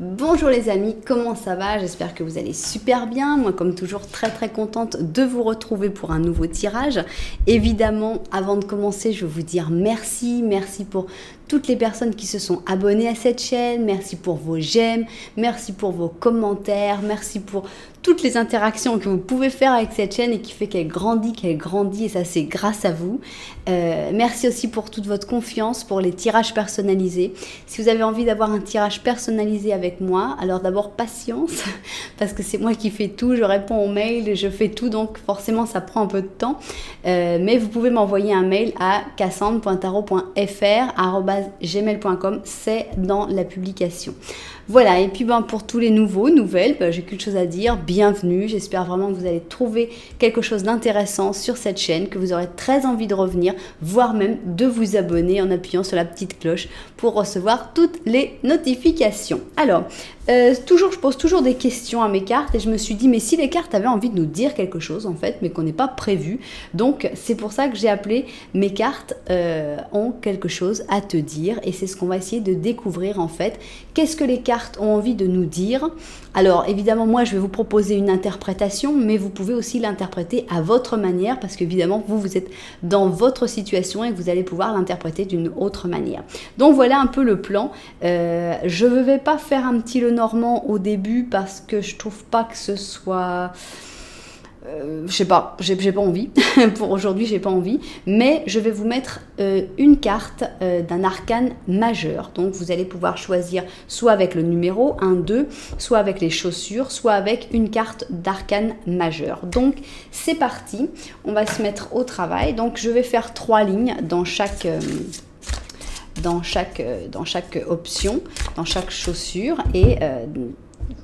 Bonjour les amis, comment ça va? J'espère que vous allez super bien. Moi, comme toujours, très contente de vous retrouver pour un nouveau tirage. Évidemment, avant de commencer, je veux vous dire merci pour toutes les personnes qui se sont abonnées à cette chaîne. Merci pour vos j'aime, merci pour vos commentaires, merci pour toutes les interactions que vous pouvez faire avec cette chaîne et qui fait qu'elle grandit et ça c'est grâce à vous. Merci aussi pour toute votre confiance, pour les tirages personnalisés. Si vous avez envie d'avoir un tirage personnalisé avec moi, alors d'abord patience parce que c'est moi qui fais tout, je réponds aux mails, je fais tout, donc forcément ça prend un peu de temps. Mais vous pouvez m'envoyer un mail à cassandre.tarot.fr@gmail.com, c'est dans la publication. Voilà, et puis pour tous les nouvelles, j'ai qu'une chose à dire, bienvenue, j'espère vraiment que vous allez trouver quelque chose d'intéressant sur cette chaîne, que vous aurez très envie de revenir, voire même de vous abonner en appuyant sur la petite cloche pour recevoir toutes les notifications. Alors, je pose toujours des questions à mes cartes et je me suis dit, mais si les cartes avaient envie de nous dire quelque chose en fait, mais qu'on n'est pas prévu, donc c'est pour ça que j'ai appelé mes cartes ont quelque chose à te dire et c'est ce qu'on va essayer de découvrir en fait. Qu'est-ce que les cartes ont envie de nous dire? Alors évidemment moi je vais vous proposer une interprétation, mais vous pouvez aussi l'interpréter à votre manière parce qu'évidemment vous êtes dans votre situation et vous allez pouvoir l'interpréter d'une autre manière. Donc voilà un peu le plan. Je ne vais pas faire un petit Lenormand au début parce que je trouve pas que ce soit... je sais pas, j'ai pas envie. Pour aujourd'hui, j'ai pas envie. Mais je vais vous mettre une carte d'un arcane majeur. Donc, vous allez pouvoir choisir soit avec le numéro 1, 2, soit avec les chaussures, soit avec une carte d'arcane majeur. Donc, c'est parti. On va se mettre au travail. Donc, je vais faire 3 lignes dans chaque option, dans chaque chaussure et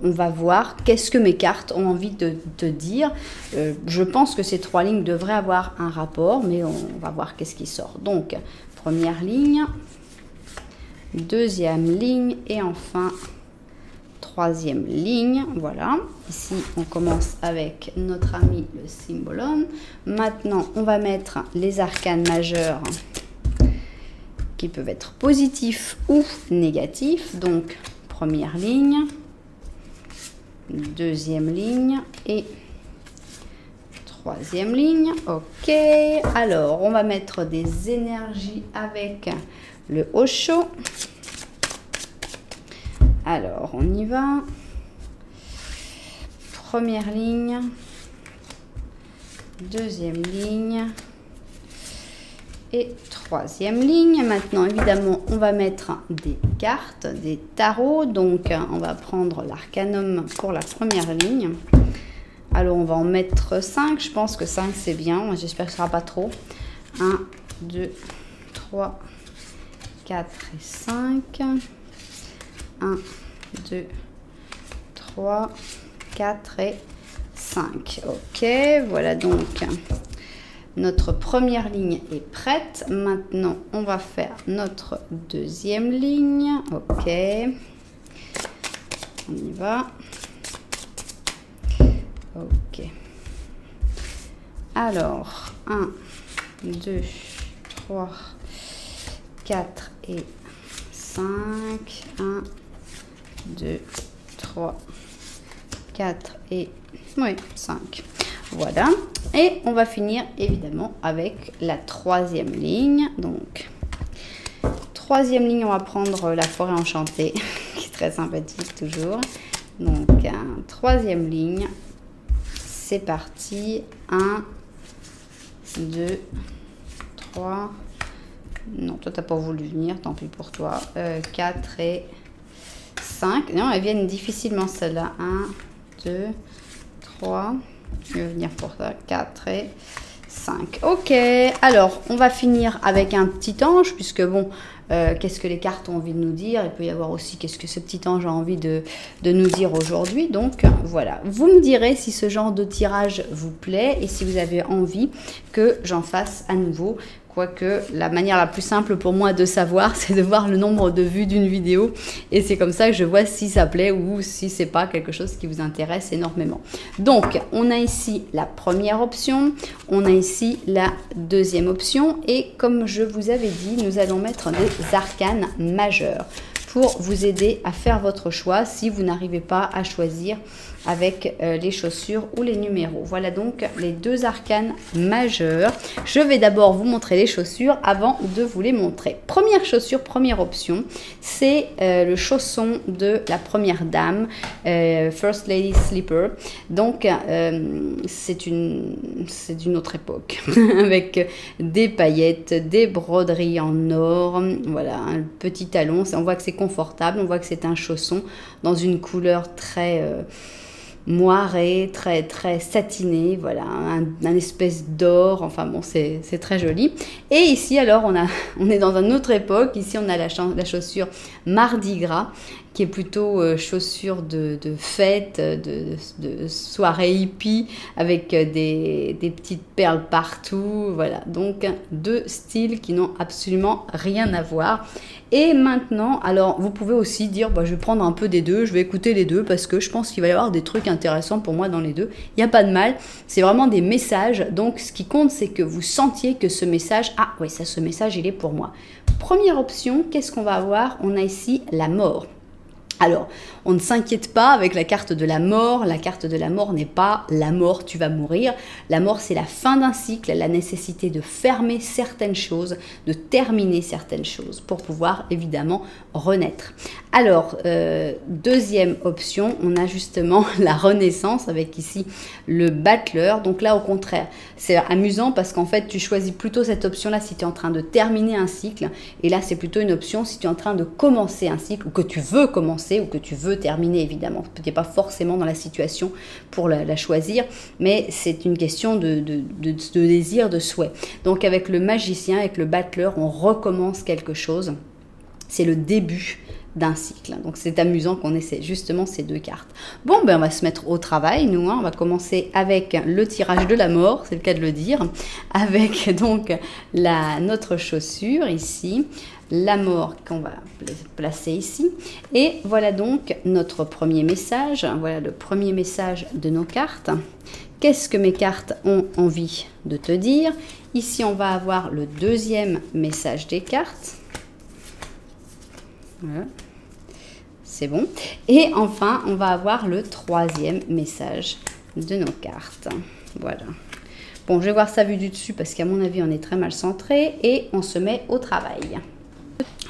on va voir qu'est-ce que mes cartes ont envie de te dire. Je pense que ces 3 lignes devraient avoir un rapport, mais on va voir qu'est-ce qui sort. Donc, première ligne, deuxième ligne et enfin troisième ligne. Voilà, ici on commence avec notre ami le Symbolon. Maintenant, on va mettre les arcanes majeurs qui peuvent être positifs ou négatifs. Donc, première ligne, deuxième ligne et troisième ligne. Ok, alors on va mettre des énergies avec le Osho. Alors, on y va. Première ligne, deuxième ligne et troisième ligne. Maintenant, évidemment, on va mettre des cartes, des tarots. Donc, on va prendre l'arcanum pour la première ligne. Alors, on va en mettre 5. Je pense que 5, c'est bien. J'espère que ce ne sera pas trop. 1, 2, 3, 4 et 5. 1, 2, 3, 4 et 5. Ok, voilà donc... Notre première ligne est prête. Maintenant, on va faire notre deuxième ligne. Ok. On y va. Ok. Alors, 1, 2, 3, 4 et 5. 1, 2, 3, 4 et 5. Voilà, et on va finir évidemment avec la troisième ligne. Donc, troisième ligne, on va prendre la forêt enchantée, qui est très sympathique toujours. Donc, troisième ligne, c'est parti. 1, 2, 3. Non, toi, tu n'as pas voulu venir, tant pis pour toi. 4 et 5. Non, elles viennent difficilement celles-là. 1, 2, 3. Je vais venir pour ça, 4 et 5. Ok, alors on va finir avec un petit ange, puisque bon, qu'est-ce que les cartes ont envie de nous dire? Il peut y avoir aussi qu'est-ce que ce petit ange a envie de nous dire aujourd'hui. Donc voilà, vous me direz si ce genre de tirage vous plaît et si vous avez envie que j'en fasse à nouveau. Quoique la manière la plus simple pour moi de savoir, c'est de voir le nombre de vues d'une vidéo. Et c'est comme ça que je vois si ça plaît ou si c'est pas quelque chose qui vous intéresse énormément. Donc, on a ici la première option, on a ici la deuxième option. Et comme je vous avais dit, nous allons mettre des arcanes majeurs pour vous aider à faire votre choix si vous n'arrivez pas à choisir avec les chaussures ou les numéros. Voilà donc les deux arcanes majeurs. Je vais d'abord vous montrer les chaussures avant de vous les montrer. Première chaussure, première option, c'est le chausson de la première dame, First Lady Slipper. Donc c'est d'une autre époque avec des paillettes, des broderies en or, voilà, un petit talon. On voit que c'est confortable, on voit que c'est un chausson dans une couleur très moiré, très satiné, voilà, un espèce d'or, enfin bon, c'est très joli. Et ici, alors, on est dans une autre époque. Ici, on a la chaussure Mardi Gras, qui est plutôt chaussure de fête, de soirée hippie, avec des petites perles partout, voilà. Donc, deux styles qui n'ont absolument rien à voir. Et maintenant, alors, vous pouvez aussi dire, bah, je vais prendre un peu des deux, je vais écouter les deux, parce que je pense qu'il va y avoir des trucs intéressants pour moi dans les deux. Il n'y a pas de mal, c'est vraiment des messages. Donc, ce qui compte, c'est que vous sentiez que ce message, ah oui, ça, ce message, il est pour moi. Première option, qu'est-ce qu'on va avoir? On a ici la mort. Alors, on ne s'inquiète pas avec la carte de la mort. La carte de la mort n'est pas la mort, tu vas mourir. La mort, c'est la fin d'un cycle, la nécessité de fermer certaines choses, de terminer certaines choses pour pouvoir évidemment renaître. Alors, deuxième option, on a justement la renaissance avec ici le battleur. Donc là, au contraire, c'est amusant parce qu'en fait, tu choisis plutôt cette option-là si tu es en train de terminer un cycle. Et là, c'est plutôt une option si tu es en train de commencer un cycle ou que tu veux commencer ou que tu veux terminer, évidemment. Tu n'es pas forcément dans la situation pour la choisir, mais c'est une question de désir, de souhait. Donc avec le magicien, avec le battleur, on recommence quelque chose. C'est le début d'un cycle. Donc c'est amusant qu'on ait justement ces deux cartes. Bon, ben on va se mettre au travail, nous. On va commencer avec le tirage de la mort, c'est le cas de le dire, avec donc notre chaussure ici, la mort qu'on va placer ici. Et voilà donc notre premier message. Voilà le premier message de nos cartes. Qu'est-ce que mes cartes ont envie de te dire? Ici, on va avoir le deuxième message des cartes. Voilà. C'est bon. Et enfin, on va avoir le troisième message de nos cartes. Voilà. Bon, je vais voir ça vu du dessus parce qu'à mon avis, on est très mal centré et on se met au travail.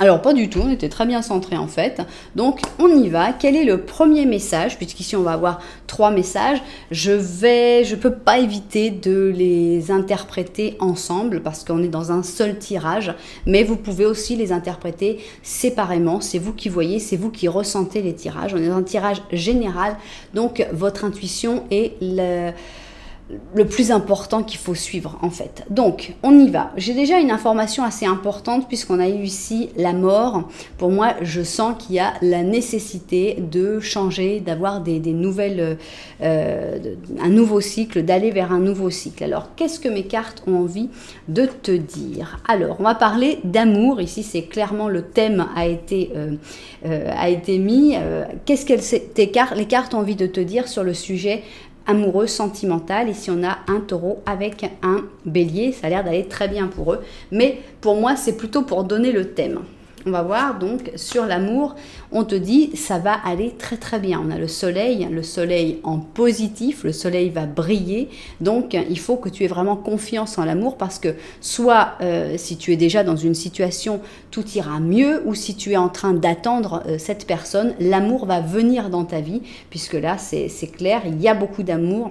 Alors, pas du tout, on était très bien centré en fait. Donc, on y va. Quel est le premier message? Puisqu'ici, on va avoir 3 messages. Je peux pas éviter de les interpréter ensemble parce qu'on est dans un seul tirage. Mais vous pouvez aussi les interpréter séparément. C'est vous qui voyez, c'est vous qui ressentez les tirages. On est dans un tirage général. Donc, votre intuition est le plus important qu'il faut suivre en fait. Donc on y va. J'ai déjà une information assez importante puisqu'on a eu ici la mort. Pour moi, je sens qu'il y a la nécessité de changer, d'avoir des nouvelles, un nouveau cycle, d'aller vers un nouveau cycle. Alors qu'est-ce que mes cartes ont envie de te dire? Alors on va parler d'amour. Ici c'est clairement le thème a été mis. Qu'est-ce que les cartes ont envie de te dire sur le sujet amoureux, sentimental? Ici on a un taureau avec un bélier, ça a l'air d'aller très bien pour eux, mais pour moi c'est plutôt pour donner le thème. On va voir donc sur l'amour, on te dit ça va aller très très bien. On a le soleil en positif, le soleil va briller, donc il faut que tu aies vraiment confiance en l'amour parce que soit si tu es déjà dans une situation, tout ira mieux, ou si tu es en train d'attendre cette personne, l'amour va venir dans ta vie, puisque là c'est clair, il y a beaucoup d'amour.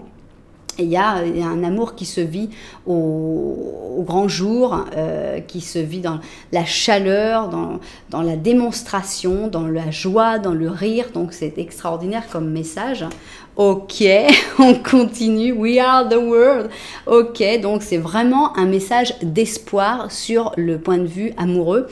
Il y a un amour qui se vit au grand jour, qui se vit dans la chaleur, dans la démonstration, dans la joie, dans le rire. Donc c'est extraordinaire comme message. Ok, on continue. We are the world. Ok, donc c'est vraiment un message d'espoir sur le point de vue amoureux.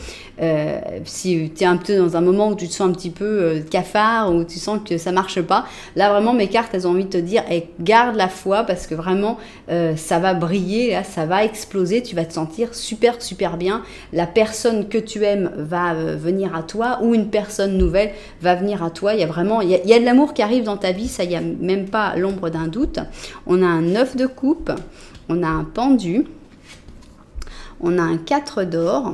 Si tu es un peu dans un moment où tu te sens un petit peu cafard, où tu sens que ça marche pas, là vraiment mes cartes elles ont envie de te dire garde la foi parce que vraiment ça va briller, là, ça va exploser, tu vas te sentir super super bien. La personne que tu aimes va venir à toi ou une personne nouvelle va venir à toi. Il y a vraiment il y a de l'amour qui arrive dans ta vie, ça y a même pas l'ombre d'un doute. On a un 9 de coupe, on a un pendu, on a un 4 d'or,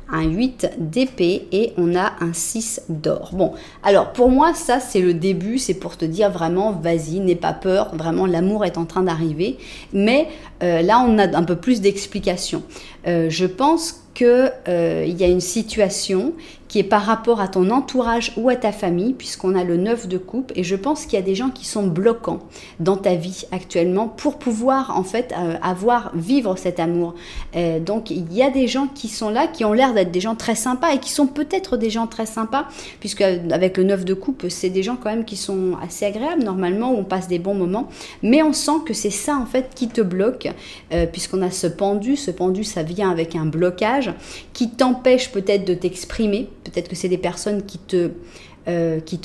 un 8 d'épée et on a un 6 d'or. Bon, alors pour moi, ça c'est le début, c'est pour te dire vraiment, vas-y, n'aie pas peur, vraiment l'amour est en train d'arriver. Mais là, on a un peu plus d'explications. Je pense qu'il y a une situation qui est par rapport à ton entourage ou à ta famille, puisqu'on a le 9 de coupe, et je pense qu'il y a des gens qui sont bloquants dans ta vie actuellement pour pouvoir en fait vivre cet amour. Donc il y a des gens qui sont là, qui ont l'air d'être des gens très sympas et qui sont peut-être des gens très sympas, puisque avec le 9 de coupe, c'est des gens quand même qui sont assez agréables normalement, où on passe des bons moments, mais on sent que c'est ça en fait qui te bloque, puisqu'on a ce pendu ça vient avec un blocage qui t'empêche peut-être de t'exprimer. Peut-être que c'est des personnes qui te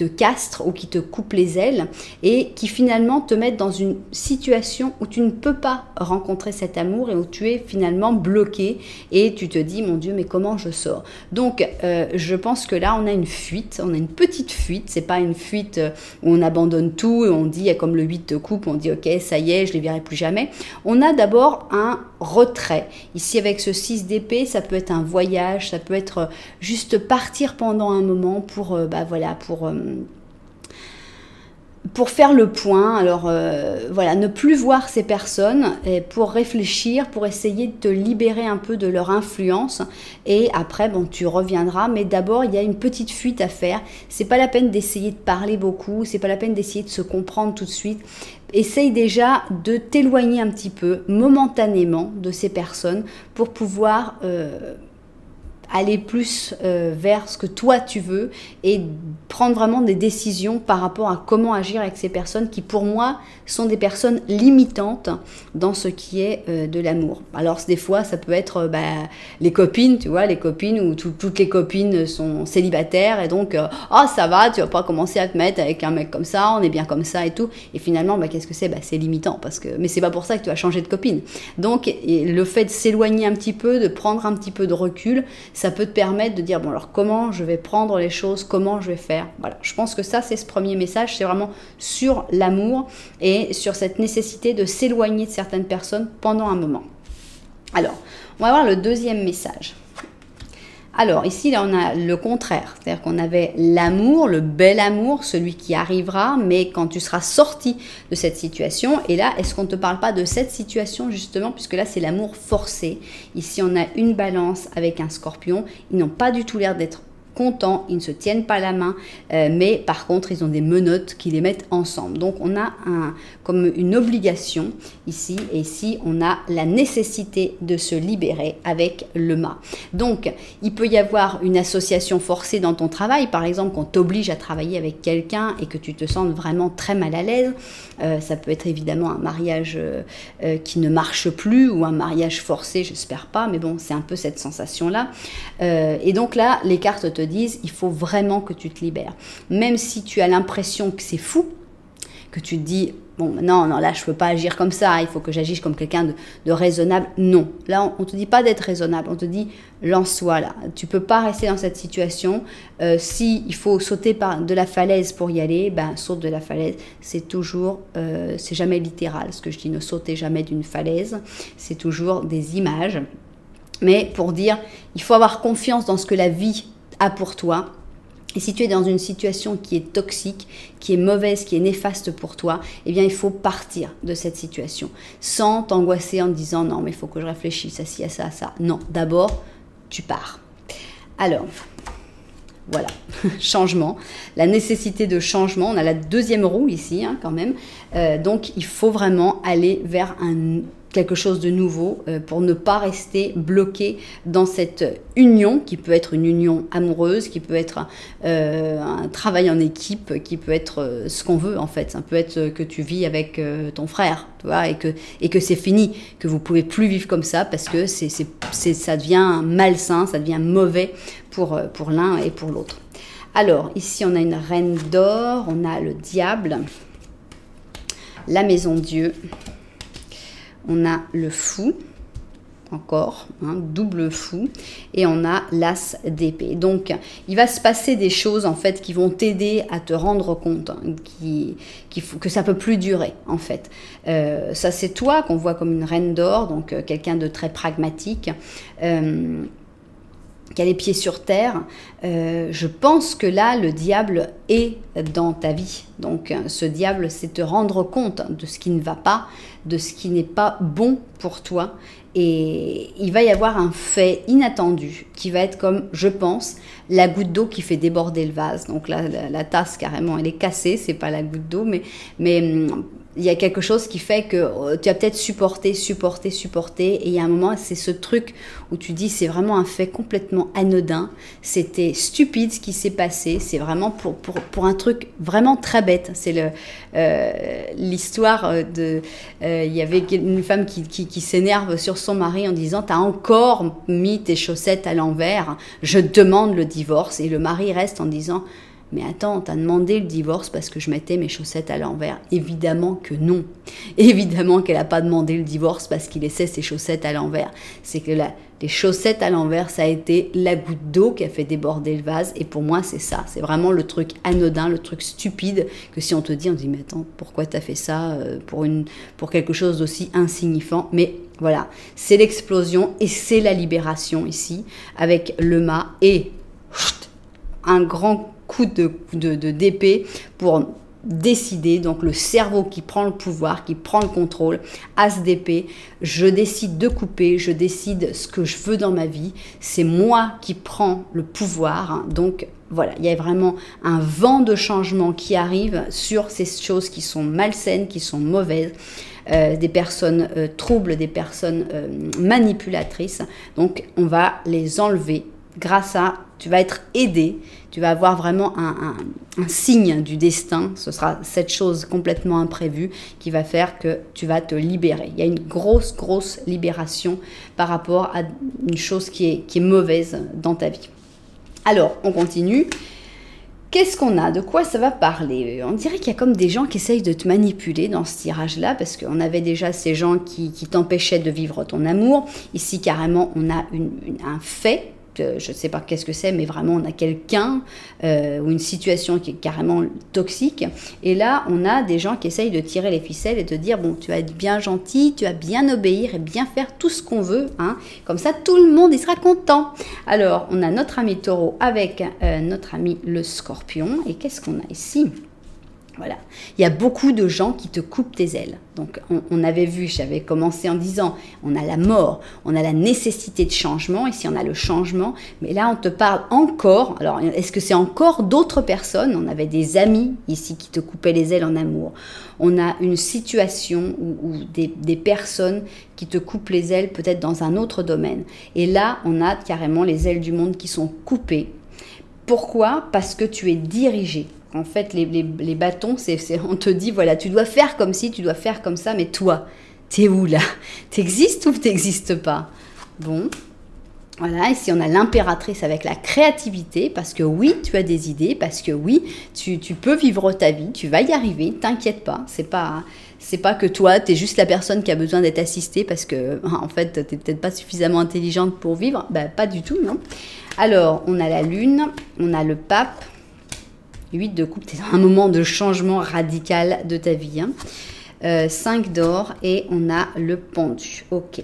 castrent ou qui te coupent les ailes et qui finalement te mettent dans une situation où tu ne peux pas rencontrer cet amour et où tu es finalement bloqué et tu te dis mon Dieu mais comment je sors. Donc je pense que là on a une fuite, on a une petite fuite, c'est pas une fuite où on abandonne tout et on dit comme le 8 de coupe, on dit ok ça y est je les verrai plus jamais. On a d'abord un retrait. Ici avec ce 6 d'épée, ça peut être un voyage, ça peut être juste partir pendant un moment pour pour faire le point. Alors voilà, ne plus voir ces personnes et pour réfléchir, pour essayer de te libérer un peu de leur influence et après bon tu reviendras, mais d'abord il y a une petite fuite à faire. C'est pas la peine d'essayer de parler beaucoup, c'est pas la peine d'essayer de se comprendre tout de suite. Essaye déjà de t'éloigner un petit peu momentanément de ces personnes pour pouvoir aller plus vers ce que toi tu veux et prendre vraiment des décisions par rapport à comment agir avec ces personnes qui pour moi sont des personnes limitantes dans ce qui est de l'amour. Alors des fois ça peut être les copines, tu vois, les copines où toutes les copines sont célibataires et donc oh ça va, tu vas pas commencer à te mettre avec un mec comme ça, on est bien comme ça et tout, et finalement qu'est-ce que c'est, c'est limitant mais c'est pas pour ça que tu vas changer de copine. Donc le fait de s'éloigner un petit peu, de prendre un petit peu de recul, ça peut te permettre de dire bon alors comment je vais prendre les choses, comment je vais faire. Voilà, je pense que ça c'est ce premier message, c'est vraiment sur l'amour et sur cette nécessité de s'éloigner de certaines personnes pendant un moment. Alors, on va voir le deuxième message. Alors ici, là, on a le contraire, c'est-à-dire qu'on avait l'amour, le bel amour, celui qui arrivera, mais quand tu seras sorti de cette situation, et là, est-ce qu'on ne te parle pas de cette situation justement, puisque là, c'est l'amour forcé. Ici, on a une balance avec un scorpion, ils n'ont pas du tout l'air d'être contents, ils ne se tiennent pas la main, mais par contre ils ont des menottes qui les mettent ensemble. Donc on a comme une obligation ici, et ici on a la nécessité de se libérer avec le mât. Donc il peut y avoir une association forcée dans ton travail, par exemple qu'on t'oblige à travailler avec quelqu'un et que tu te sens vraiment très mal à l'aise. Ça peut être évidemment un mariage qui ne marche plus ou un mariage forcé, j'espère pas, mais bon c'est un peu cette sensation là. Et donc là les cartes te disent il faut vraiment que tu te libères, même si tu as l'impression que c'est fou, que tu te dis bon non là je peux pas agir comme ça, il faut que j'agisse comme quelqu'un de raisonnable. Non, là on te dit pas d'être raisonnable, on te dit lance-toi là, tu peux pas rester dans cette situation. Si il faut sauter de la falaise pour y aller, saute de la falaise. C'est toujours c'est jamais littéral ce que je dis, ne sautez jamais d'une falaise, c'est toujours des images, mais pour dire il faut avoir confiance dans ce que la vie a pour toi. Et si tu es dans une situation qui est toxique, qui est mauvaise, qui est néfaste pour toi, eh bien il faut partir de cette situation sans t'angoisser en te disant non mais il faut que je réfléchisse à ci, à ça, à ça. Non, d'abord tu pars. Alors voilà, changement, la nécessité de changement, on a la deuxième roue ici quand même, donc il faut vraiment aller vers quelque chose de nouveau pour ne pas rester bloqué dans cette union qui peut être une union amoureuse, qui peut être un travail en équipe, qui peut être ce qu'on veut en fait. Ça peut être que tu vis avec ton frère, tu vois, et que c'est fini, que vous pouvez plus vivre comme ça parce que ça devient malsain, ça devient mauvais pour l'un et pour l'autre. Alors ici on a une reine d'or, on a le diable, la maison Dieu. On a le fou, encore, double fou, et on a l'as d'épée. Donc, il va se passer des choses, en fait, qui vont t'aider à te rendre compte que ça peut plus durer, en fait. Ça, c'est toi qu'on voit comme une reine d'or, donc quelqu'un de très pragmatique. qui a les pieds sur terre, je pense que là, le diable est dans ta vie. Donc, ce diable, c'est te rendre compte de ce qui ne va pas, de ce qui n'est pas bon pour toi. Et il va y avoir un fait inattendu qui va être comme, je pense, la goutte d'eau qui fait déborder le vase. Donc là, la tasse, carrément, elle est cassée, c'est pas la goutte d'eau, mais il y a quelque chose qui fait que tu as peut-être supporté, et il y a un moment, c'est ce truc où tu dis, c'est vraiment un fait complètement anodin, c'était stupide ce qui s'est passé, c'est vraiment pour un truc vraiment très bête. C'est l'histoire de... il y avait une femme qui s'énerve sur son mari en disant, t'as encore mis tes chaussettes à l'envers, je demande le divorce. Et le mari reste en disant, mais attends, t'as demandé le divorce parce que je mettais mes chaussettes à l'envers. Évidemment que non. Évidemment qu'elle n'a pas demandé le divorce parce qu'il laissait ses chaussettes à l'envers. C'est que les chaussettes à l'envers, ça a été la goutte d'eau qui a fait déborder le vase. Et pour moi, c'est ça. C'est vraiment le truc anodin, le truc stupide que si on te dit, on dit, mais attends, pourquoi t'as fait ça pour quelque chose d'aussi insignifiant? Mais voilà, c'est l'explosion et c'est la libération ici avec le mât et un grand coup d'épée pour décider, donc le cerveau qui prend le pouvoir, qui prend le contrôle, as d'épée, je décide de couper, je décide ce que je veux dans ma vie, c'est moi qui prends le pouvoir, donc voilà, il y a vraiment un vent de changement qui arrive sur ces choses qui sont malsaines, qui sont mauvaises, des personnes troubles, des personnes manipulatrices, donc on va les enlever grâce à, tu vas être aidé, tu vas avoir vraiment un signe du destin, ce sera cette chose complètement imprévue qui va faire que tu vas te libérer. Il y a une grosse libération par rapport à une chose qui est mauvaise dans ta vie. Alors, on continue. Qu'est-ce qu'on a? De quoi ça va parler? On dirait qu'il y a comme des gens qui essayent de te manipuler dans ce tirage-là, parce qu'on avait déjà ces gens qui t'empêchaient de vivre ton amour. Ici, carrément, on a un fait. Je ne sais pas qu'est-ce que c'est, mais vraiment on a quelqu'un ou une situation qui est carrément toxique. Et là, on a des gens qui essayent de tirer les ficelles et de dire, bon, tu vas être bien gentil, tu vas bien obéir et bien faire tout ce qu'on veut. Hein. Comme ça, tout le monde, il sera content. Alors, on a notre ami Taureau avec notre ami le Scorpion. Et qu'est-ce qu'on a ici ? Voilà, il y a beaucoup de gens qui te coupent tes ailes. Donc, on avait vu, j'avais commencé en disant, on a la mort, on a la nécessité de changement, ici on a le changement, mais là on te parle encore, alors est-ce que c'est encore d'autres personnes? On avait des amis ici qui te coupaient les ailes en amour. On a une situation où des personnes qui te coupent les ailes peut-être dans un autre domaine. Et là, on a carrément les ailes du monde qui sont coupées. Pourquoi? Parce que tu es dirigé. En fait, les bâtons, on te dit, voilà, tu dois faire comme ci, tu dois faire comme ça, mais toi, t'es où là? T'existes ou t'existes pas? Bon, voilà, ici on a l'impératrice avec la créativité, parce que oui, tu as des idées, parce que oui, tu peux vivre ta vie, tu vas y arriver, t'inquiète pas, c'est pas que toi, t'es juste la personne qui a besoin d'être assistée, parce que, en fait, t'es peut-être pas suffisamment intelligente pour vivre, ben, pas du tout, non? Alors, on a la lune, on a le pape, 8 de coupe, c'est un moment de changement radical de ta vie. Hein. 5 d'or et on a le pendu. Ok.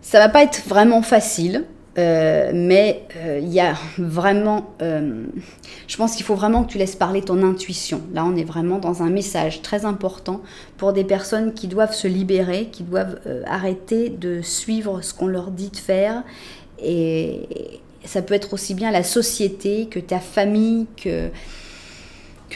Ça va pas être vraiment facile, mais il y a vraiment... je pense qu'il faut vraiment que tu laisses parler ton intuition. Là, on est vraiment dans un message très important pour des personnes qui doivent se libérer, qui doivent arrêter de suivre ce qu'on leur dit de faire. Et ça peut être aussi bien la société que ta famille, que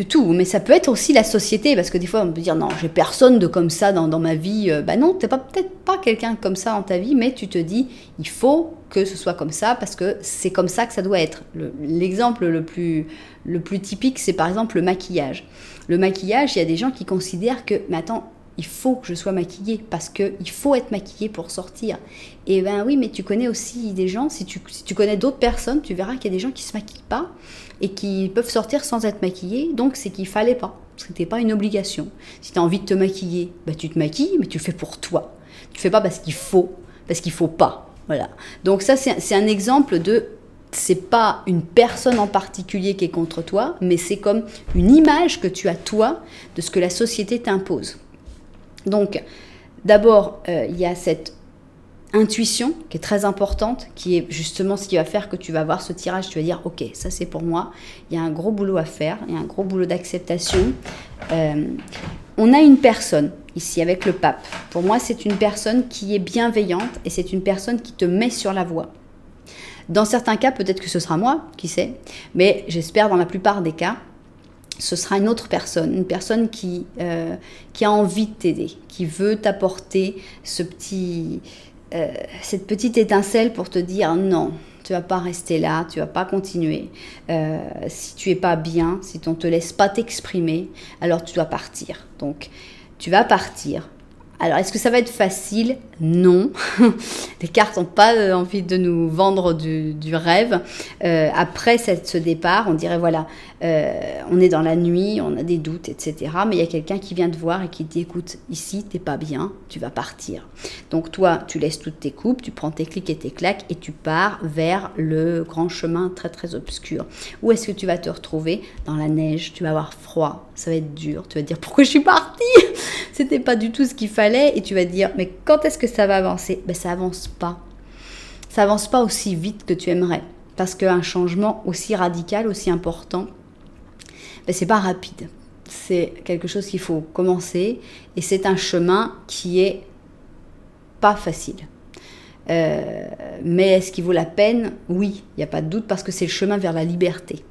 tout. Mais ça peut être aussi la société, parce que des fois, on peut dire, non, j'ai personne de comme ça dans ma vie. Ben non, t'es peut-être pas quelqu'un comme ça dans ta vie, mais tu te dis, il faut que ce soit comme ça, parce que c'est comme ça que ça doit être. L'exemple le plus typique, c'est par exemple le maquillage. Le maquillage, il y a des gens qui considèrent que, mais attends, il faut que je sois maquillée, parce qu'il faut être maquillée pour sortir. Et ben oui, mais tu connais aussi des gens, si tu connais d'autres personnes, tu verras qu'il y a des gens qui ne se maquillent pas et qui peuvent sortir sans être maquillés, donc c'est qu'il ne fallait pas. Ce n'était pas une obligation. Si tu as envie de te maquiller, ben tu te maquilles, mais tu le fais pour toi. Tu ne fais pas parce qu'il faut pas. Voilà. Donc ça, c'est un exemple de... C'est pas une personne en particulier qui est contre toi, mais c'est comme une image que tu as toi de ce que la société t'impose. Donc, d'abord, il y a cette intuition qui est très importante, qui est justement ce qui va faire que tu vas voir ce tirage, tu vas dire ok, ça c'est pour moi, il y a un gros boulot à faire, il y a un gros boulot d'acceptation. On a une personne ici avec le pape. Pour moi, c'est une personne qui est bienveillante et c'est une personne qui te met sur la voie. Dans certains cas, peut-être que ce sera moi, qui sait, mais j'espère dans la plupart des cas, ce sera une autre personne, une personne qui a envie de t'aider, qui veut t'apporter cette petite étincelle pour te dire non, tu vas pas rester là, tu vas pas continuer. Si tu es pas bien, si on te laisse pas t'exprimer, alors tu dois partir. Donc, tu vas partir. Alors, est-ce que ça va être facile? Non. Les cartes n'ont pas envie de nous vendre du rêve. Après ce départ, on dirait, voilà, on est dans la nuit, on a des doutes, etc. Mais il y a quelqu'un qui vient te voir et qui te dit, écoute, ici, t'es pas bien, tu vas partir. Donc, toi, tu laisses toutes tes coupes, tu prends tes clics et tes claques et tu pars vers le grand chemin très, très obscur. Où est-ce que tu vas te retrouver? Dans la neige, tu vas avoir froid, ça va être dur. Tu vas te dire, pourquoi je suis partie? C'était pas du tout ce qu'il fallait. Et tu vas te dire, mais quand est-ce que ça va avancer? Ben, ça avance pas. Ça avance pas aussi vite que tu aimerais. Parce qu'un changement aussi radical, aussi important, ben, c'est pas rapide. C'est quelque chose qu'il faut commencer. Et c'est un chemin qui est pas facile. Mais est-ce qu'il vaut la peine? Oui, il n'y a pas de doute, parce que c'est le chemin vers la liberté.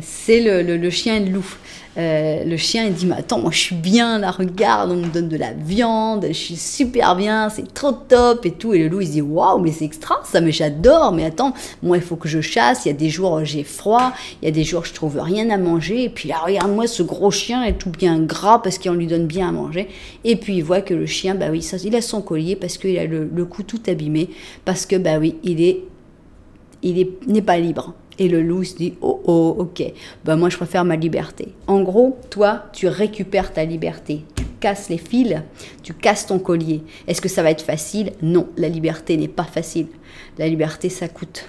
C'est le chien et le loup. Le chien, il dit, mais attends, moi je suis bien, là, regarde, on me donne de la viande, je suis super bien, c'est trop top et tout. Et le loup, il se dit, waouh, mais c'est extra, ça, mais j'adore, mais attends, moi il faut que je chasse, il y a des jours j'ai froid, il y a des jours je trouve rien à manger, et puis là, regarde-moi, ce gros chien est tout bien gras parce qu'on lui donne bien à manger. Et puis il voit que le chien, bah oui, ça, il a son collier parce qu'il a le cou tout abîmé, parce que, bah oui, il n'est pas libre. Et le loup se dit, oh, oh, ok, ben moi je préfère ma liberté. En gros, toi, tu récupères ta liberté. Tu casses les fils, tu casses ton collier. Est-ce que ça va être facile? Non, la liberté n'est pas facile. La liberté, ça coûte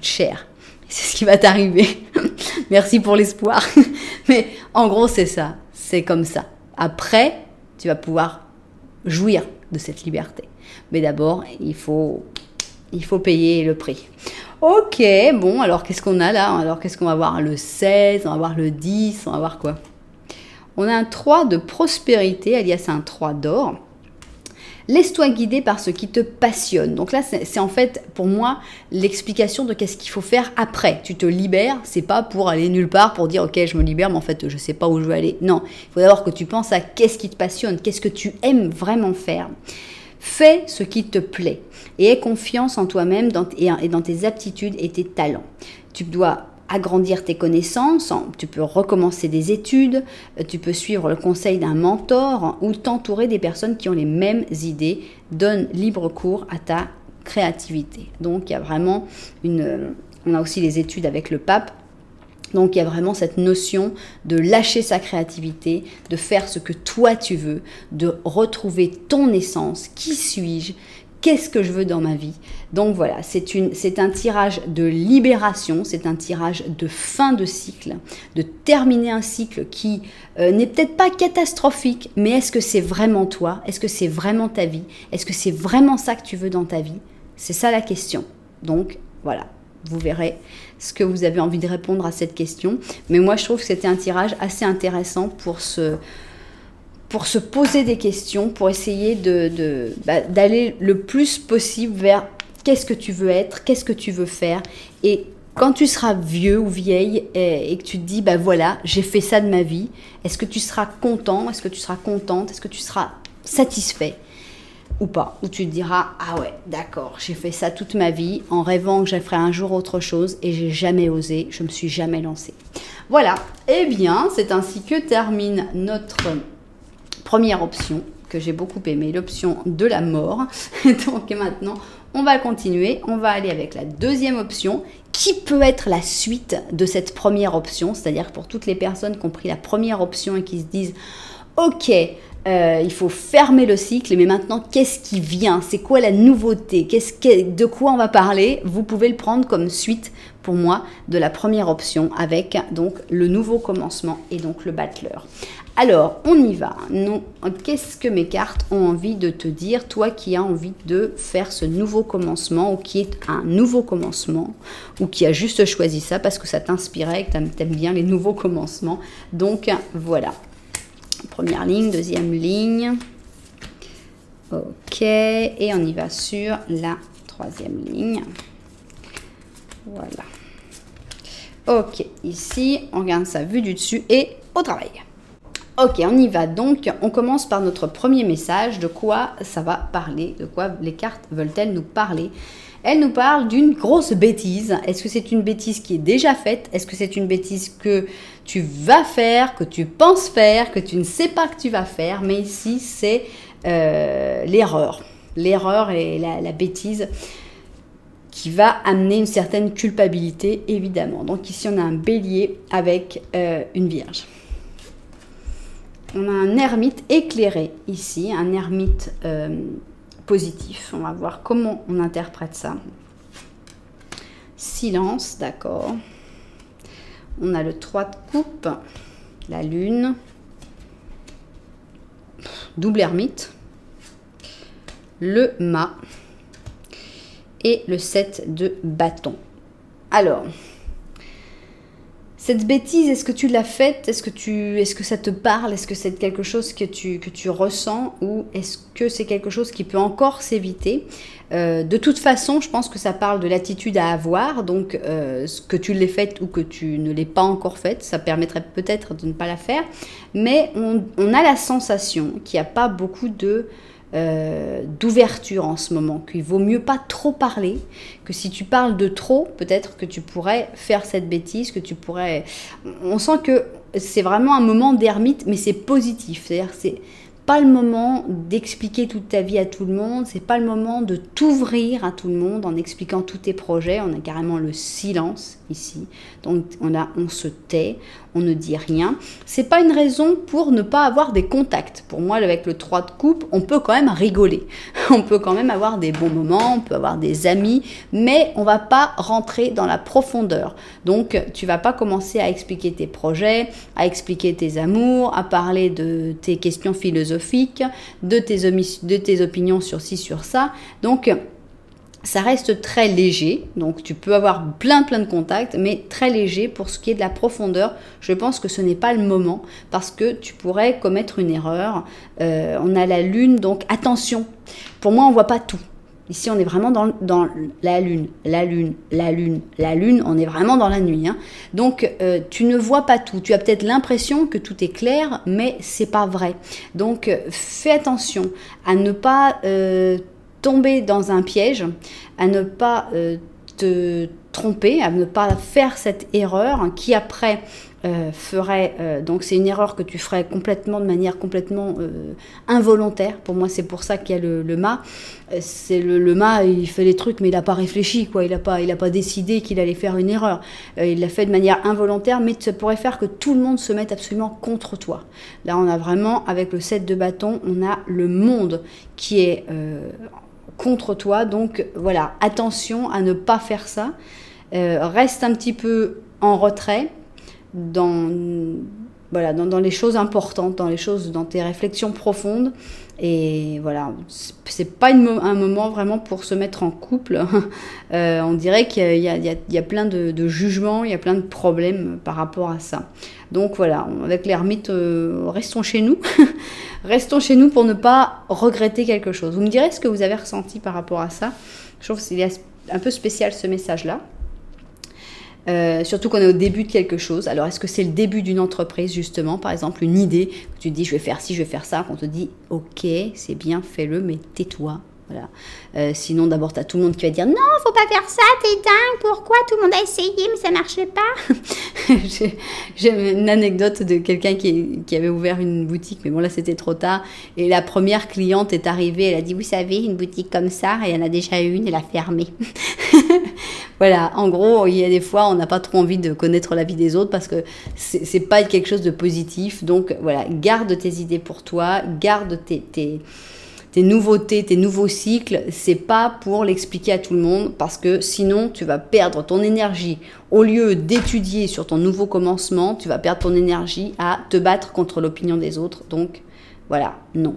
cher. C'est ce qui va t'arriver. Merci pour l'espoir. Mais en gros, c'est ça. C'est comme ça. Après, tu vas pouvoir jouir de cette liberté. Mais d'abord, il faut payer le prix. Ok, bon, alors qu'est-ce qu'on a là? Alors qu'est-ce qu'on va voir? Le 16, on va voir le 10, on va voir quoi? On a un 3 de prospérité, alias un 3 d'or. Laisse-toi guider par ce qui te passionne. Donc là, c'est en fait, pour moi, l'explication de qu'est-ce qu'il faut faire après. Tu te libères, c'est pas pour aller nulle part, pour dire, ok, je me libère, mais en fait, je sais pas où je veux aller. Non, il faut d'abord que tu penses à qu'est-ce qui te passionne, qu'est-ce que tu aimes vraiment faire. Fais ce qui te plaît et aie confiance en toi-même et dans tes aptitudes et tes talents. Tu dois agrandir tes connaissances, tu peux recommencer des études, tu peux suivre le conseil d'un mentor ou t'entourer des personnes qui ont les mêmes idées. Donne libre cours à ta créativité. Donc il y a vraiment on a aussi les études avec le pape. Donc il y a vraiment cette notion de lâcher sa créativité, de faire ce que toi tu veux, de retrouver ton essence. Qui suis-je? Qu'est-ce que je veux dans ma vie? Donc voilà, c'est un tirage de libération, c'est un tirage de fin de cycle, de terminer un cycle qui n'est peut-être pas catastrophique, mais est-ce que c'est vraiment toi? Est-ce que c'est vraiment ta vie? Est-ce que c'est vraiment ça que tu veux dans ta vie? C'est ça la question. Donc voilà. Vous verrez ce que vous avez envie de répondre à cette question. Mais moi, je trouve que c'était un tirage assez intéressant pour se poser des questions, pour essayer d'aller le plus possible vers qu'est-ce que tu veux être, qu'est-ce que tu veux faire. Et quand tu seras vieux ou vieille et que tu te dis, bah voilà, j'ai fait ça de ma vie, est-ce que tu seras content, est-ce que tu seras contente, est-ce que tu seras satisfait ou pas, où tu te diras, ah ouais, d'accord, j'ai fait ça toute ma vie en rêvant que je ferais un jour autre chose et j'ai jamais osé, je me suis jamais lancée. Voilà, eh bien, c'est ainsi que termine notre première option que j'ai beaucoup aimée, l'option de la mort. Donc maintenant, on va continuer, on va aller avec la deuxième option qui peut être la suite de cette première option, c'est-à-dire pour toutes les personnes qui ont pris la première option et qui se disent ok, il faut fermer le cycle, mais maintenant, qu'est-ce qui vient? C'est quoi la nouveauté? De quoi on va parler? Vous pouvez le prendre comme suite, pour moi, de la première option, avec donc le nouveau commencement et donc le battleur. Alors, on y va. Qu'est-ce que mes cartes ont envie de te dire, toi qui as envie de faire ce nouveau commencement, ou qui est un nouveau commencement, ou qui a juste choisi ça parce que ça t'inspirait, que tu aimes bien les nouveaux commencements. Donc, voilà. Première ligne, deuxième ligne. Ok, et on y va sur la troisième ligne. Voilà. Ok, ici, on regarde ça vue du dessus et au travail. Ok, on y va donc. On commence par notre premier message. De quoi ça va parler? De quoi les cartes veulent-elles nous parler? Elles nous parlent d'une grosse bêtise. Est-ce que c'est une bêtise qui est déjà faite? Est-ce que c'est une bêtise que tu vas faire, que tu penses faire, que tu ne sais pas que tu vas faire? Mais ici, c'est l'erreur. L'erreur et la bêtise qui va amener une certaine culpabilité, évidemment. Donc ici, on a un bélier avec une vierge. On a un ermite éclairé ici, un ermite positif. On va voir comment on interprète ça. Silence, d'accord. On a le 3 de coupe, la lune, double ermite, le mât et le 7 de bâton. Alors, cette bêtise, est-ce que tu l'as faite? Est-ce que ça te parle? Est-ce que c'est quelque chose que tu ressens? Ou est-ce que c'est quelque chose qui peut encore s'éviter? De toute façon, je pense que ça parle de l'attitude à avoir. Donc, que tu l'aies faite ou que tu ne l'aies pas encore faite, ça permettrait peut-être de ne pas la faire. Mais on a la sensation qu'il n'y a pas beaucoup d'ouverture en ce moment, qu'il vaut mieux pas trop parler, que si tu parles de trop, peut-être que tu pourrais faire cette bêtise, que tu pourrais... On sent que c'est vraiment un moment d'ermite, mais c'est positif, c'est-à-dire c'est pas le moment d'expliquer toute ta vie à tout le monde, c'est pas le moment de t'ouvrir à tout le monde en expliquant tous tes projets. On a carrément le silence ici, donc on se tait, on ne dit rien. C'est pas une raison pour ne pas avoir des contacts. Pour moi, avec le 3 de coupe, on peut quand même rigoler, on peut quand même avoir des bons moments, on peut avoir des amis, mais on va pas rentrer dans la profondeur. Donc tu vas pas commencer à expliquer tes projets, à expliquer tes amours, à parler de tes questions philosophiques, de tes opinions sur ci, sur ça. Donc ça reste très léger, donc tu peux avoir plein de contacts, mais très léger pour ce qui est de la profondeur. Je pense que ce n'est pas le moment parce que tu pourrais commettre une erreur. On a la lune, donc attention. Pour moi, on ne voit pas tout. Ici, on est vraiment dans la lune, on est vraiment dans la nuit. Hein. Donc, tu ne vois pas tout. Tu as peut-être l'impression que tout est clair, mais c'est pas vrai. Donc, fais attention à ne pas... tomber dans un piège, à ne pas te tromper, à ne pas faire cette erreur qui après ferait, donc c'est une erreur que tu ferais complètement de manière complètement involontaire. Pour moi, c'est pour ça qu'il y a le mât. C'est le mât, il fait les trucs, mais il n'a pas réfléchi, quoi. Il a pas décidé qu'il allait faire une erreur. Il l'a fait de manière involontaire, mais ça pourrait faire que tout le monde se mette absolument contre toi. Là, on a vraiment, avec le 7 de bâton, on a le monde qui est contre toi. Donc voilà, attention à ne pas faire ça. Reste un petit peu en retrait dans les choses importantes, dans tes réflexions profondes. Et voilà, c'est pas un moment vraiment pour se mettre en couple. On dirait qu'il y a plein de jugements, il y a plein de problèmes par rapport à ça. Donc voilà, avec l'ermite, restons chez nous. Restons chez nous pour ne pas regretter quelque chose. Vous me direz ce que vous avez ressenti par rapport à ça. Je trouve que c'est un peu spécial ce message-là. Surtout qu'on est au début de quelque chose. Alors, est-ce que c'est le début d'une entreprise, justement? Par exemple, une idée, que tu te dis, je vais faire ci, je vais faire ça, qu'on te dit, ok, c'est bien, fais-le, mais tais-toi. Voilà. Sinon, d'abord, tu as tout le monde qui va dire « Non, faut pas faire ça, t'es dingue, pourquoi? Tout le monde a essayé, mais ça marchait pas. » J'ai une anecdote de quelqu'un qui avait ouvert une boutique, mais bon, là, c'était trop tard. Et la première cliente est arrivée, elle a dit « Vous savez, une boutique comme ça, et il y en a déjà une, elle a fermé. » Voilà, en gros, il y a des fois, on n'a pas trop envie de connaître la vie des autres parce que c'est pas quelque chose de positif. Donc, voilà, garde tes idées pour toi, garde tes nouveautés, tes nouveaux cycles. C'est pas pour l'expliquer à tout le monde parce que sinon, tu vas perdre ton énergie. Au lieu d'étudier sur ton nouveau commencement, tu vas perdre ton énergie à te battre contre l'opinion des autres. Donc, voilà, non.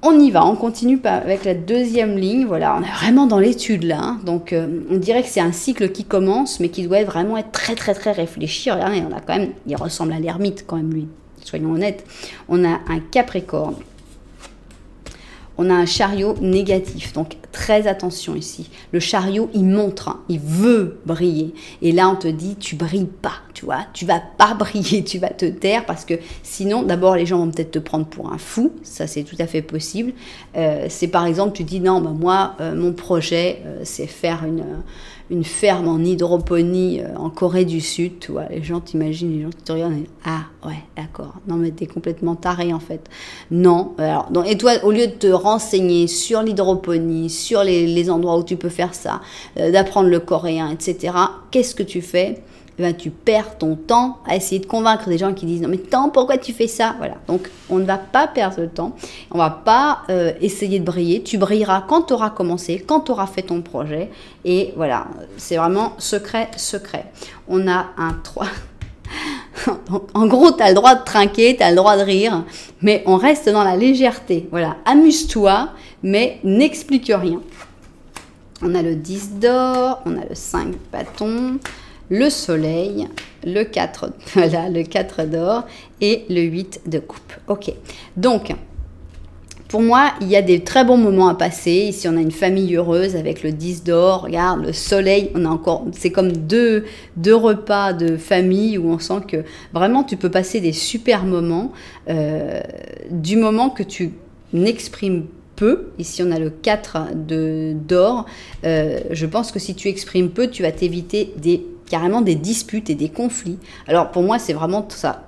On y va, on continue avec la deuxième ligne. Voilà, on est vraiment dans l'étude là. Hein. Donc, on dirait que c'est un cycle qui commence, mais qui doit vraiment être très, très, très réfléchi. Regardez, on a quand même, il ressemble à l'ermite quand même, lui. Soyons honnêtes. On a un Capricorne. On a un chariot négatif, donc très attention ici. Le chariot, il montre, hein, il veut briller. Et là, on te dit, tu brilles pas, tu vois. Tu vas pas briller, tu vas te taire parce que sinon, d'abord, les gens vont peut-être te prendre pour un fou. Ça, c'est tout à fait possible. C'est par exemple, tu dis, non, bah, moi, mon projet, c'est faire une ferme en hydroponie en Corée du Sud, tu vois, les gens t'imaginent, les gens qui te regardent, ah ouais, d'accord, non mais t'es complètement taré en fait. Non, alors, donc, et toi, au lieu de te renseigner sur l'hydroponie, sur les endroits où tu peux faire ça, d'apprendre le coréen, etc., qu'est-ce que tu fais? Eh bien, tu perds ton temps à essayer de convaincre des gens qui disent « Non mais tant, pourquoi tu fais ça ?» Voilà, donc on ne va pas perdre le temps, on ne va pas essayer de briller. Tu brilleras quand tu auras commencé, quand tu auras fait ton projet. Et voilà, c'est vraiment secret, secret. On a un 3. En gros, tu as le droit de trinquer, tu as le droit de rire, mais on reste dans la légèreté. Voilà, amuse-toi, mais n'explique rien. On a le 10 d'or, on a le 5 de bâton, le soleil, le 4, voilà, le 4 d'or et le 8 de coupe. Ok, donc pour moi, il y a des très bons moments à passer. Ici, on a une famille heureuse avec le 10 d'or. Regarde, le soleil, on a encore, c'est comme deux repas de famille où on sent que vraiment tu peux passer des super moments du moment que tu n'exprimes peu. Ici, on a le 4 d'or. Je pense que si tu exprimes peu, tu vas t'éviter carrément des disputes et des conflits. Alors, pour moi, c'est vraiment tout ça.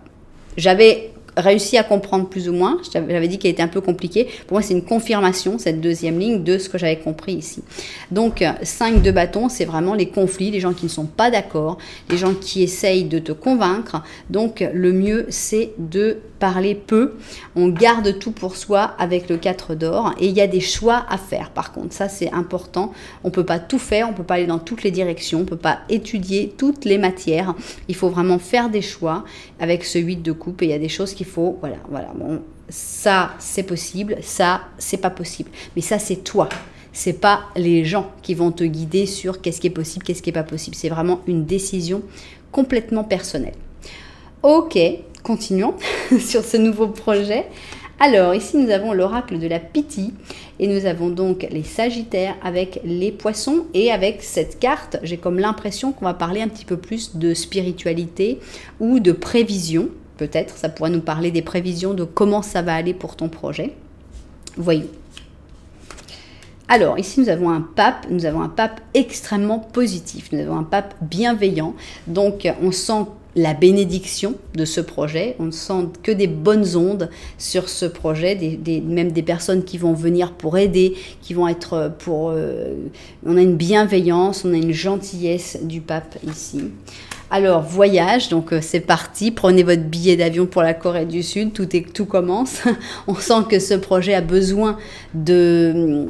J'avais réussi à comprendre plus ou moins. J'avais dit qu'elle était un peu compliquée. Pour moi, c'est une confirmation, cette deuxième ligne, de ce que j'avais compris ici. Donc, 5 de bâton, c'est vraiment les conflits, les gens qui ne sont pas d'accord, les gens qui essayent de te convaincre. Donc, le mieux, c'est de parler peu. On garde tout pour soi avec le 4 d'or. Et il y a des choix à faire, par contre. Ça, c'est important. On ne peut pas tout faire. On ne peut pas aller dans toutes les directions. On ne peut pas étudier toutes les matières. Il faut vraiment faire des choix avec ce 8 de coupe. Et il y a des choses qu'il faut, voilà, bon, ça c'est possible, ça c'est pas possible, mais ça c'est toi, c'est pas les gens qui vont te guider sur qu'est-ce qui est possible, qu'est-ce qui est pas possible, c'est vraiment une décision complètement personnelle. Ok, continuons sur ce nouveau projet. Alors ici nous avons l'oracle de la Pythie et nous avons donc les Sagittaires avec les Poissons, et avec cette carte j'ai comme l'impression qu'on va parler un petit peu plus de spiritualité ou de prévision. Peut-être, ça pourrait nous parler des prévisions de comment ça va aller pour ton projet. Voyons. Alors, ici, nous avons un pape extrêmement positif. Nous avons un pape bienveillant. Donc, on sent la bénédiction de ce projet. On ne sent que des bonnes ondes sur ce projet, même des personnes qui vont venir pour aider, qui vont être pour... on a une bienveillance, on a une gentillesse du pape ici. Alors, voyage, donc c'est parti, prenez votre billet d'avion pour la Corée du Sud, tout commence. On sent que ce projet a besoin de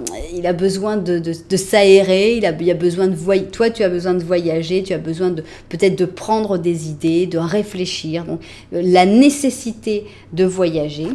s'aérer, il a besoin de voyager. Toi, tu as besoin de voyager, tu as besoin peut-être de prendre des idées, de réfléchir. Donc, la nécessité de voyager,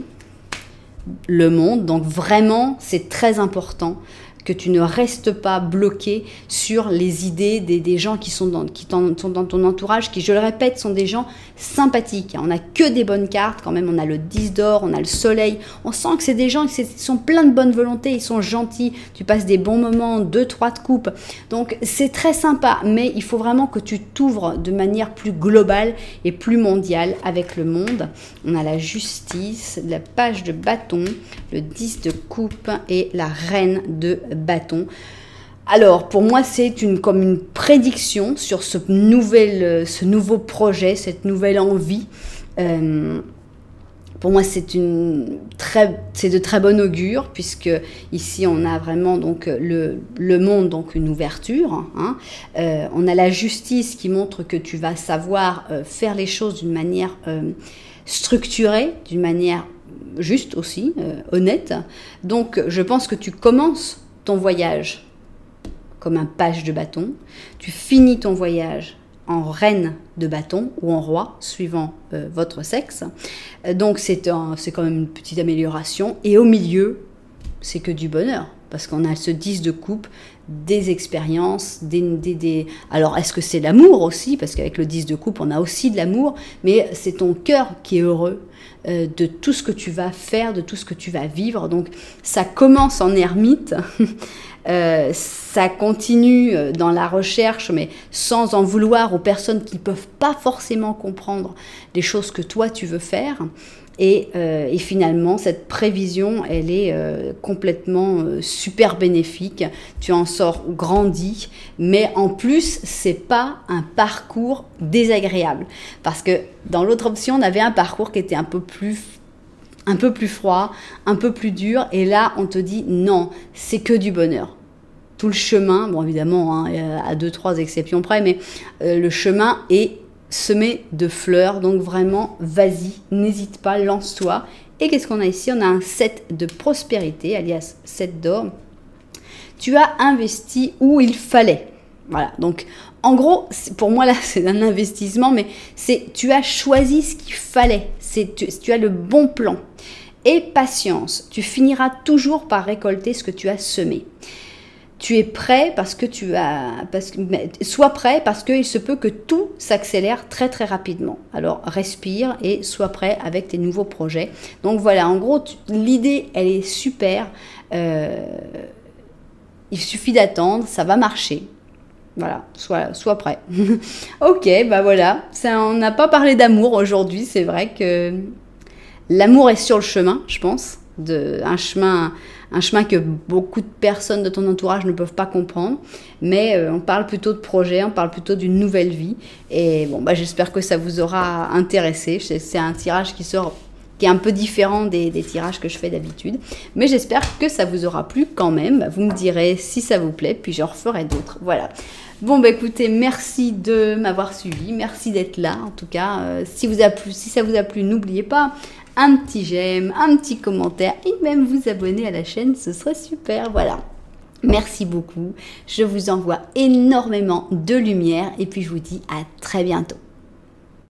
le monde, donc vraiment, c'est très important que tu ne restes pas bloqué sur les idées des gens qui sont dans ton entourage, qui, je le répète, sont des gens sympathiques. On n'a que des bonnes cartes, quand même, on a le 10 d'or, on a le soleil, on sent que c'est des gens qui sont pleins de bonne volonté, ils sont gentils, tu passes des bons moments, 2-3 de coupe, donc c'est très sympa, mais il faut vraiment que tu t'ouvres de manière plus globale et plus mondiale avec le monde. On a la justice, la page de bâton, le 10 de coupe et la reine de bâton. Alors, pour moi, c'est comme une prédiction sur ce nouveau projet, cette nouvelle envie. Pour moi, c'est de très bon augure, puisque ici, on a vraiment donc le monde, donc une ouverture. Hein. On a la justice qui montre que tu vas savoir faire les choses d'une manière structurée, d'une manière juste aussi, honnête. Donc, je pense que tu commences ton voyage comme un page de bâton. Tu finis ton voyage en reine de bâton ou en roi, suivant votre sexe. Donc, c'est quand même une petite amélioration. Et au milieu, c'est que du bonheur. Parce qu'on a ce 10 de coupe, des expériences, alors, est-ce que c'est l'amour aussi? Parce qu'avec le 10 de coupe, on a aussi de l'amour. Mais c'est ton cœur qui est heureux de tout ce que tu vas faire, de tout ce que tu vas vivre. Donc, ça commence en ermite. Ça continue dans la recherche, mais sans en vouloir aux personnes qui ne peuvent pas forcément comprendre les choses que toi, tu veux faire. Et finalement, cette prévision, elle est complètement super bénéfique. Tu en sors grandi, mais en plus, c'est pas un parcours désagréable. Parce que dans l'autre option, on avait un parcours qui était un peu plus froid, un peu plus dur. Et là, on te dit non, c'est que du bonheur. Tout le chemin, bon évidemment, hein, à 2-3 exceptions près, mais le chemin est semé de fleurs. Donc vraiment, vas-y, n'hésite pas, lance-toi. Et qu'est-ce qu'on a ici? On a un 7 de prospérité, alias 7 d'or. Tu as investi où il fallait. Voilà, donc en gros, pour moi là, c'est un investissement, mais tu as choisi ce qu'il fallait. Tu as le bon plan. Et patience, tu finiras toujours par récolter ce que tu as semé. Tu es prêt sois prêt parce qu'il se peut que tout s'accélère très très rapidement. Alors respire et sois prêt avec tes nouveaux projets. Donc voilà, en gros, l'idée elle est super. Il suffit d'attendre, ça va marcher. Voilà, sois prêt. Ok, bah voilà, on n'a pas parlé d'amour aujourd'hui, c'est vrai que l'amour est sur le chemin, je pense, un chemin que beaucoup de personnes de ton entourage ne peuvent pas comprendre, mais on parle plutôt de projet, on parle plutôt d'une nouvelle vie, et bon, bah, j'espère que ça vous aura intéressé. C'est un tirage qui est un peu différent des tirages que je fais d'habitude, mais j'espère que ça vous aura plu quand même. Vous me direz si ça vous plaît, puis j'en referai d'autres, voilà. Bon, bah écoutez, merci de m'avoir suivi, merci d'être là, en tout cas, si ça vous a plu, n'oubliez pas, un petit j'aime, un petit commentaire et même vous abonner à la chaîne, ce serait super, voilà. Merci beaucoup, je vous envoie énormément de lumière et puis je vous dis à très bientôt.